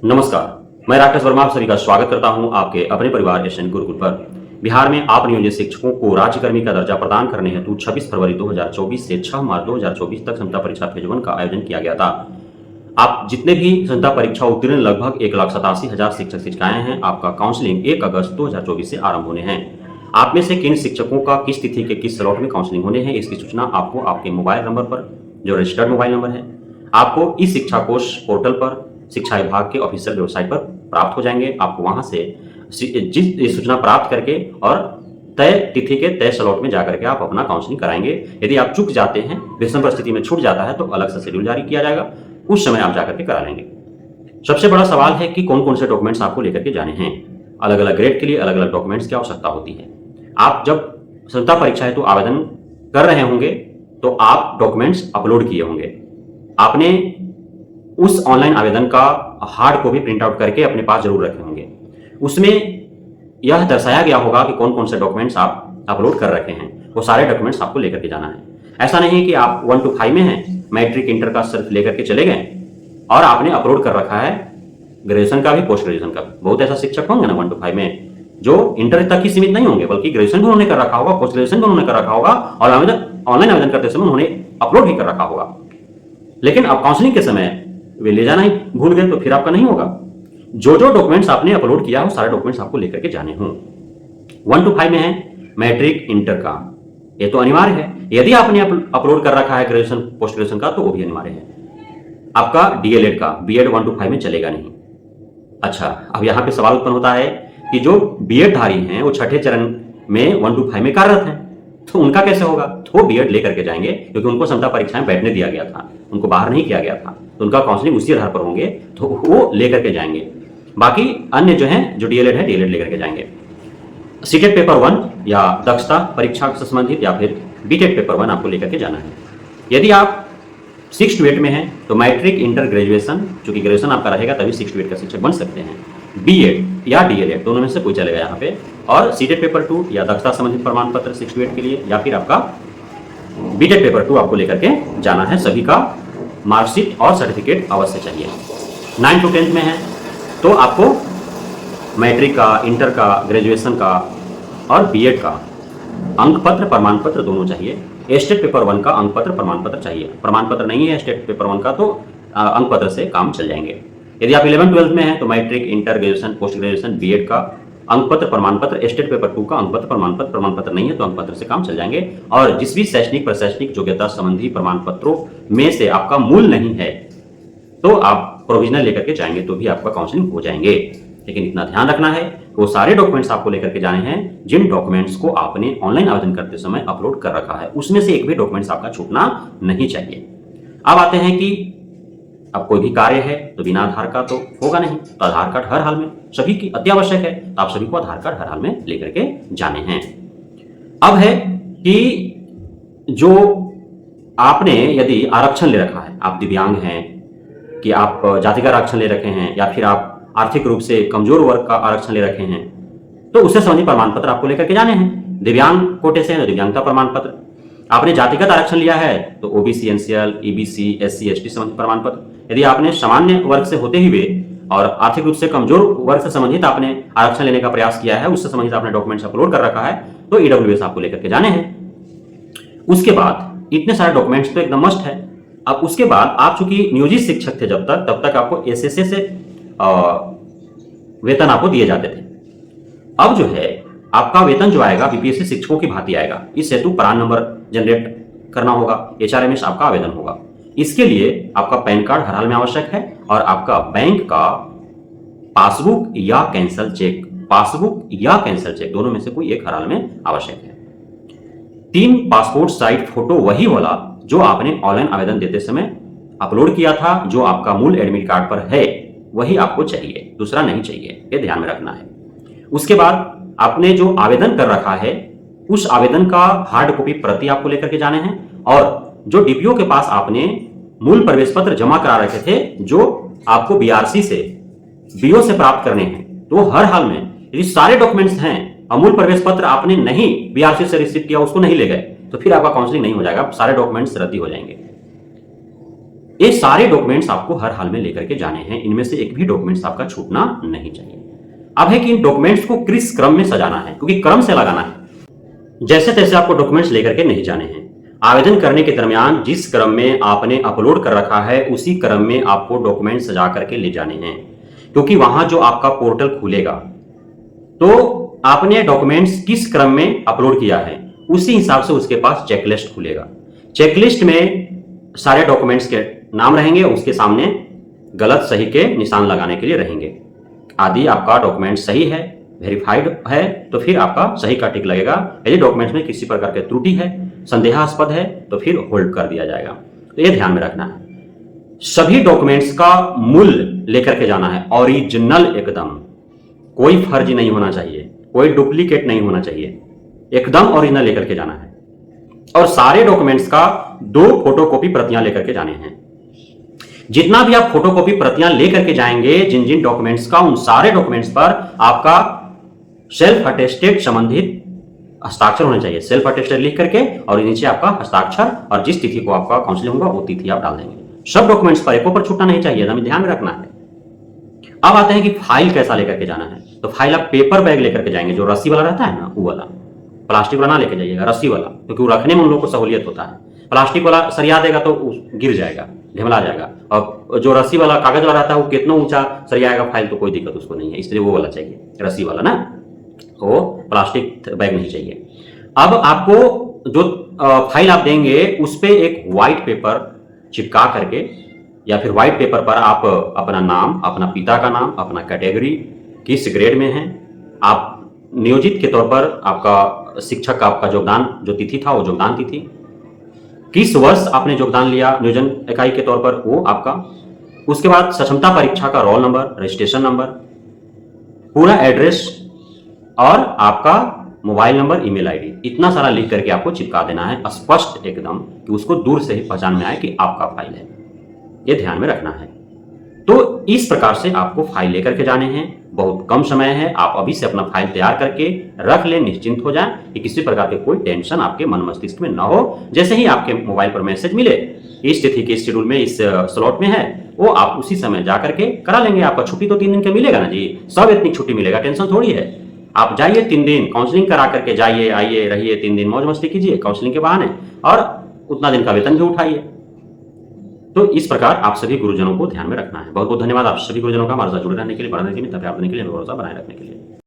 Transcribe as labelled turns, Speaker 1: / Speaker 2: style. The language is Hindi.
Speaker 1: नमस्कार, मैं राकेश वर्मा आप सभी का स्वागत करता हूं आपके अपने परिवार एशियन गुरुकुल पर। बिहार में आप नियोजित शिक्षकों को राज्यकर्मी का दर्जा प्रदान करने हेतु 26 फरवरी 2024 से 6 मार्च 2024 तक क्षमता परीक्षा फेज 1 का आयोजन किया गया था। आप जितने भी क्षमता परीक्षा उत्तीर्ण लगभग 1,87,000 शिक्षक शिक्षिकाएं हैं, आपका काउंसलिंग 1 अगस्त 2024 से आरंभ होने हैं। आप में से किन शिक्षकों का किस तिथि के किस स्लॉट में काउंसलिंग होने हैं, इसकी सूचना आपको आपके मोबाइल नंबर पर, जो रजिस्टर्ड मोबाइल नंबर है, आपको इस शिक्षा कोष पोर्टल पर शिक्षा विभाग के ऑफिशियल वेबसाइट पर प्राप्त हो जाएंगे। आपको वहां से जिस सूचना प्राप्त करके और तय तिथि के तय स्लॉट में जाकर के आप अपना काउंसलिंग कराएंगे। यदि आप चूक जाते हैं, विषम परिस्थिति में छूट जाता है, तो अलग से शेड्यूल जारी किया जाएगा, उस समय आप जाकर के करा लेंगे। सबसे बड़ा सवाल है कि कौन कौन से डॉक्यूमेंट्स आपको लेकर के जाने हैं। अलग अलग ग्रेड के लिए अलग अलग डॉक्यूमेंट्स की आवश्यकता होती है। आप जब क्षमता परीक्षा हेतु आवेदन कर रहे होंगे तो आप डॉक्यूमेंट्स अपलोड किए होंगे। आपने उस ऑनलाइन आवेदन का हार्ड कॉपी प्रिंट आउट करके अपने पास जरूर रखे होंगे। उसमें यह दर्शाया गया होगा कि कौन कौन से डॉक्यूमेंट्स आप अपलोड कर रखे हैं। वो सारे डॉक्यूमेंट्स आपको लेकर के जाना है। ऐसा नहीं कि आप 1 to 5 में हैं, मैट्रिक इंटर का सिर्फ लेकर के चले गए और आपने अपलोड कर रखा है ग्रेजुएशन का भी, पोस्ट ग्रेजुएशन का भी। बहुत ऐसा शिक्षक होंगे ना 1 to 5 में जो इंटर तक ही सीमित नहीं होंगे, बल्कि ग्रेजुएशन भी उन्होंने कर रखा होगा, पोस्ट ग्रेजुएशन भी उन्होंने कर रखा होगा और ऑनलाइन आवेदन करते समय उन्होंने अपलोड भी कर रखा होगा। लेकिन अब काउंसलिंग के समय वे ले जाना ही भूल गए तो फिर आपका नहीं होगा। जो डॉक्यूमेंट्स आपने अपलोड किया हो, सारे डॉक्यूमेंट्स आपको लेकर के जाने हों। 1 to 5 में है मैट्रिक इंटर का, ये तो अनिवार्य है। यदि आपने अपलोड कर रखा है ग्रेजुएशन पोस्ट ग्रेजुएशन का, तो वो भी अनिवार्य है। आपका डीएलएड का, बीएड 1 to 5 में चलेगा नहीं। अच्छा, अब यहां पे सवाल उत्पन्न होता है कि जो बीएड धारी हैं वो छठे चरण में 1 to 5 में कार्यरत हैं, तो उनका कैसे होगा? तो बीएड लेकर के जाएंगे, क्योंकि उनको क्षमता परीक्षा में बैठने दिया गया था, उनको बाहर नहीं किया गया था, तो उनका काउंसलिंग उसी आधार पर होंगे, तो वो लेकर के जाएंगे। बाकी अन्य जो हैं, जो डीएलएड है, डीएलएड लेकर के जाएंगे। सीटेट पेपर 1 या दक्षता परीक्षा से संबंधित या फिर बीटेट पेपर 1 आपको लेकर के जाना है। यदि आप 6 to 8 में हैं तो मैट्रिक इंटर ग्रेजुएशन, चूंकि ग्रेजुएशन आपका रहेगा तभी 6 to 8 का शिक्षक बन सकते हैं। बीएड या डीएलएड दोनों में से कोई चलेगा यहाँ पे। और सीटेट पेपर 2 या दक्षता संबंधित प्रमाण पत्र 6 to 8 के लिए, या फिर आपका बीटेट पेपर 2 आपको लेकर के जाना है। सभी का मार्कशीट और सर्टिफिकेट अवश्य चाहिए। 9 to 10 में है तो आपको मैट्रिक का, इंटर का, ग्रेजुएशन का और बीएड का अंक पत्र, प्रमाण पत्र दोनों चाहिए। स्टेट पेपर 1 का अंक पत्र, प्रमाण पत्र चाहिए। प्रमाण पत्र नहीं है स्टेट पेपर 1 का तो अंक पत्र से काम चल जाएंगे। यदि आप 11-12 में हैं तो matric, inter, graduation, post graduation, BEd का अंक पत्र, प्रमाण पत्र, स्टेट पेपर 2 का अंक पत्र, प्रमाण पत्र नहीं है तो अंक पत्र से काम चल जाएंगे। और जिस भी शैक्षणिक प्रशैक्षणिक योग्यता संबंधी प्रमाण पत्रों में से आपका मूल नहीं है तो आप प्रोविजनल लेकर के जाएंगे तो भी आपका काउंसलिंग हो जाएंगे। लेकिन इतना ध्यान रखना है वो सारे डॉक्यूमेंट्स आपको लेकर के जाने हैं जिन डॉक्यूमेंट्स को आपने ऑनलाइन आवेदन करते समय अपलोड कर रखा है, उसमें से एक भी डॉक्यूमेंट्स आपका छूटना नहीं चाहिए। अब आते हैं कि अब कोई भी कार्य है तो बिना आधार का तो होगा नहीं, तो आधार कार्ड हर हाल में सभी की अति आवश्यक है, तो आप सभी को आधार कार्ड हर हाल में लेकर के जाने हैं। अब है कि जो आपने यदि आरक्षण ले रखा है, आप दिव्यांग हैं कि आप जातिगत आरक्षण ले रखे हैं या फिर आप आर्थिक रूप से कमजोर वर्ग का आरक्षण ले रखे हैं, तो उससे संबंधित प्रमाण पत्र आपको लेकर के जाने हैं। दिव्यांग कोटे से दिव्यांगता प्रमाण पत्र, आपने जातिगत आरक्षण लिया है तो OBC, NCL, EBC, SC, ST संबंधित प्रमाण पत्र। यदि आपने सामान्य वर्ग से होते हुए और आर्थिक रूप से कमजोर वर्ग से संबंधित आपने आरक्षण लेने का प्रयास किया है, उससे संबंधित आपने डॉक्यूमेंट्स अपलोड कर रखा है, तो ईडब्ल्यूएस आपको लेकर के जाने हैं। उसके बाद इतने सारे डॉक्यूमेंट्स तो एकदम मस्ट है। अब उसके बाद आप चूंकि नियोजित शिक्षक थे जब तक, तब तक आपको एसएसए से वेतन आपको दिए जाते थे। अब जो है आपका वेतन जो आएगा बीपीएससी शिक्षकों की भांति आएगा। इस हेतु प्रान नंबर जनरेट करना होगा, एचआरएमएस आपका आवेदन होगा। इसके लिए आपका पैन कार्ड हर हाल में आवश्यक है और आपका बैंक का पासबुक या कैंसल चेक, पासबुक या कैंसल चेक दोनों में से कोई एक हर हाल में आवश्यक है। 3 पासपोर्ट साइज फोटो वही वाला जो आपने ऑनलाइन आवेदन देते समय अपलोड किया था, जो आपका मूल एडमिट कार्ड पर है वही आपको चाहिए, दूसरा नहीं चाहिए, ये ध्यान में रखना है। उसके बाद आपने जो आवेदन कर रखा है उस आवेदन का हार्ड कॉपी प्रति आपको लेकर के जाने हैं। और जो डीपीओ के पास आपने मूल प्रवेश पत्र जमा करा रखे थे, जो आपको बीआरसी से, बीओ से प्राप्त करने हैं, तो हर हाल में यदि सारे डॉक्यूमेंट्स हैं और मूल प्रवेश पत्र आपने नहीं बीआरसी से रिसीव किया, उसको नहीं ले गए, तो फिर आपका काउंसलिंग नहीं हो जाएगा, सारे डॉक्यूमेंट्स रद्दी हो जाएंगे। ये सारे डॉक्यूमेंट्स आपको हर हाल में लेकर के जाने हैं, इनमें से एक भी डॉक्यूमेंट्स आपका छूटना नहीं चाहिए। अब है कि इन डॉक्यूमेंट्स को किस क्रम में सजाना है, क्योंकि क्रम से लगाना है। जैसे तैसे आपको डॉक्यूमेंट्स लेकर के नहीं जाने हैं। आवेदन करने के दरमियान जिस क्रम में आपने अपलोड कर रखा है उसी क्रम में आपको डॉक्यूमेंट सजा करके ले जाने हैं, क्योंकि वहां जो आपका पोर्टल खुलेगा तो आपने डॉक्यूमेंट्स किस क्रम में अपलोड किया है उसी हिसाब से उसके पास चेकलिस्ट खुलेगा। चेकलिस्ट में सारे डॉक्यूमेंट्स के नाम रहेंगे, उसके सामने गलत सही के निशान लगाने के लिए रहेंगे। आदि आपका डॉक्यूमेंट सही है, वेरीफाइड है, तो फिर आपका सही का टिक लगेगा। यदि डॉक्यूमेंट्स में किसी प्रकार की त्रुटि है, संदेहास्पद है, तो फिर होल्ड कर दिया जाएगा। तो ये ध्यान में रखना है। सभी डॉक्यूमेंट्स का मूल लेकर के जाना है, ओरिजिनल एकदम, कोई फर्जी नहीं होना चाहिए, कोई डुप्लीकेट नहीं होना चाहिए, एकदम ओरिजिनल लेकर के जाना है। और सारे डॉक्यूमेंट्स का 2 फोटोकॉपी प्रतियां लेकर के जाने हैं। जितना भी आप फोटोकॉपी प्रतियां लेकर के जाएंगे जिन जिन डॉक्यूमेंट्स का, उन सारे डॉक्यूमेंट्स पर आपका सेल्फ अटेस्टेड संबंधित हस्ताक्षर होने चाहिए। सेल्फ अटेस्टेड लिख करके और नीचे आपका हस्ताक्षर और जिस तिथि को आपका काउंसलिंग होगा वो तिथि आप डाल देंगे। सब डॉक्यूमेंट्स पर एको पर छूटना नहीं चाहिए, हमें ध्यान में रखना है। अब आते हैं कि फाइल कैसा लेकर के जाना है। तो फाइल आप पेपर बैग लेकर के जाएंगे, जो रस्सी वाला रहता है ना वो वाला, प्लास्टिक वाला ना लेके जाइएगा, रस्सी वाला, क्योंकि वो रखने में उन लोगों को सहूलियत होता है। प्लास्टिक वाला सरिया देगा तो गिर जाएगा, ढिमला जाएगा, और जो रस्सी वाला कागज वाला रहता है वो कितना ऊंचा सरियाएगा फाइल तो कोई दिक्कत उसको नहीं है, इसलिए वो वाला चाहिए, रस्सी वाला ना, वो प्लास्टिक बैग नहीं चाहिए। अब आपको जो फाइल आप देंगे उस पर एक व्हाइट पेपर चिपका करके या फिर व्हाइट पेपर पर आप अपना नाम, अपना पिता का नाम, अपना कैटेगरी, किस ग्रेड में है, आप नियोजित के तौर पर आपका शिक्षक का आपका योगदान जो तिथि था वो योगदान तिथि, किस वर्ष आपने योगदान लिया नियोजन इकाई के तौर पर वो आपका, उसके बाद सक्षमता परीक्षा का रोल नंबर, रजिस्ट्रेशन नंबर, पूरा एड्रेस और आपका मोबाइल नंबर, ईमेल आईडी, इतना सारा लिख करके आपको चिपका देना है स्पष्ट एकदम, कि उसको दूर से ही पहचान में आए कि आपका फाइल है। ये ध्यान में रखना है। तो इस प्रकार से आपको फाइल लेकर के जाने हैं। बहुत कम समय है, आप अभी से अपना फाइल तैयार करके रख लें, निश्चिंत हो जाएं कि किसी प्रकार के कोई टेंशन आपके मन मस्तिष्क में ना हो। जैसे ही आपके मोबाइल पर मैसेज मिले इस तिथि के शेड्यूल में, इस स्लॉट में है, वो आप उसी समय जा करके करा लेंगे। आपका छुट्टी तो 3 दिन का मिलेगा ना जी, सब इतनी छुट्टी मिलेगा, टेंशन थोड़ी है। आप जाइए 3 दिन काउंसलिंग करा करके जाइए, आइए, रहिए 3 दिन, मौज मस्ती कीजिए काउंसलिंग के बहाने, और उतना दिन का वेतन भी उठाइए। तो इस प्रकार आप सभी गुरुजनों को ध्यान में रखना है। बहुत बहुत धन्यवाद आप सभी गुरुजनों का हमारे साथ जुड़े रहने के लिए, बढ़ने के लिए, भरोसा बनाए रखने के लिए।